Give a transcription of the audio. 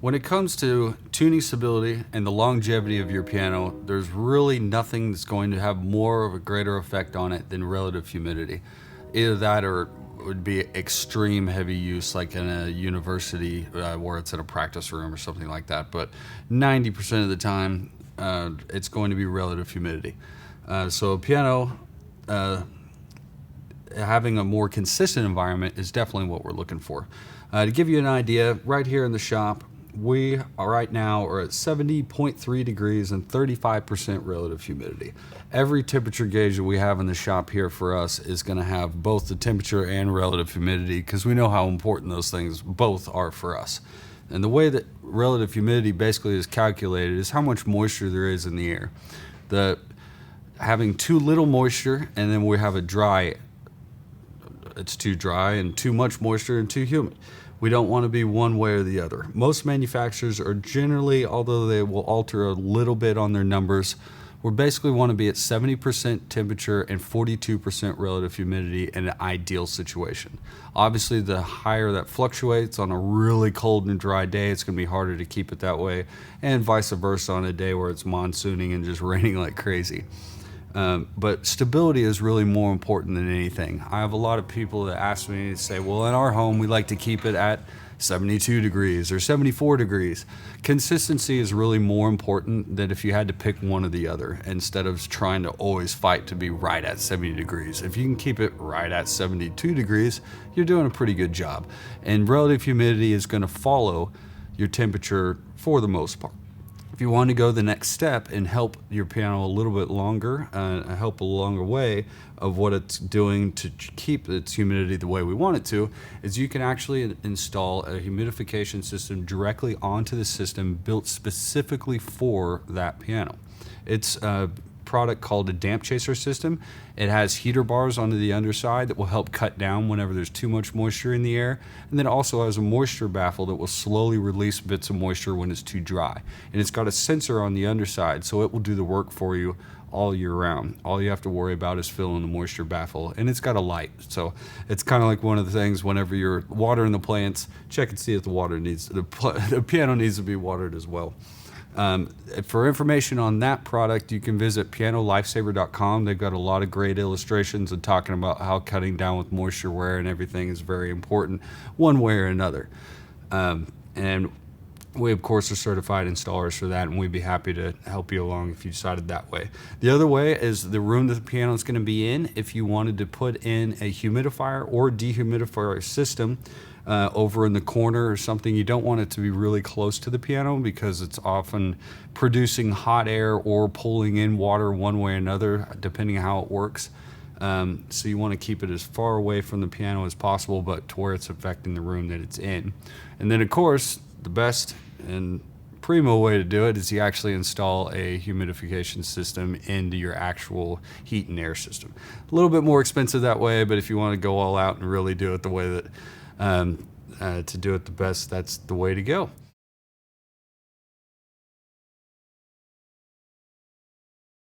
When it comes to tuning stability and the longevity of your piano, there's really nothing that's going to have more of a greater effect on it than relative humidity. Either that or it would be extreme heavy use, like in a university where it's in a practice room or something like that. But 90% of the time, it's going to be relative humidity. So a piano having a more consistent environment is definitely what we're looking for. To give you an idea, right here in the shop, we are right now are at 70.3 degrees and 35% relative humidity. Every temperature gauge that we have in the shop here for us is going to have both the temperature and relative humidity, because we know how important those things both are for us. And the way that relative humidity basically is calculated is how much moisture there is in the air. Having too little moisture, and then we have a dry, it's too dry, and too much moisture and too humid. We don't want to be one way or the other. Most manufacturers are generally, although they will alter a little bit on their numbers, we basically want to be at 70% temperature and 42% relative humidity in an ideal situation. Obviously, the higher that fluctuates on a really cold and dry day, it's going to be harder to keep it that way, and vice versa on a day where it's monsooning and just raining like crazy. But stability is really more important than anything. I have a lot of people that ask me to say, well, in our home, we like to keep it at 72 degrees or 74 degrees. Consistency is really more important than if you had to pick one or the other, instead of trying to always fight to be right at 70 degrees. If you can keep it right at 72 degrees, you're doing a pretty good job. And relative humidity is going to follow your temperature for the most part. If you want to go the next step and help your piano a little bit longer, help a longer way of what it's doing to keep its humidity the way we want it to, is you can actually install a humidification system directly onto the system built specifically for that piano. It's a product called a damp chaser system. It has heater bars onto the underside that will help cut down whenever there's too much moisture in the air, and then it also has a moisture baffle that will slowly release bits of moisture when it's too dry. And it's got a sensor on the underside, so it will do the work for you all year round. All you have to worry about is filling the moisture baffle, and it's got a light, so it's kind of like one of the things whenever you're watering the plants, check and see if the piano needs to be watered as well. For information on that product, you can visit pianolifesaver.com. They've got a lot of great illustrations and talking about how cutting down with moisture wear and everything is very important one way or another. And we, of course, are certified installers for that, and we'd be happy to help you along if you decided that way. The other way is the room that the piano is going to be in. If you wanted to put in a humidifier or dehumidifier system, over in the corner or something, you don't want it to be really close to the piano because it's often producing hot air or pulling in water one way or another, depending on how it works. So you want to keep it as far away from the piano as possible, but to where it's affecting the room that it's in. And then, of course, the best and primo way to do it is you actually install a humidification system into your actual heat and air system. A little bit more expensive that way, but if you want to go all out and really do it the way that to do it the best, that's the way to go.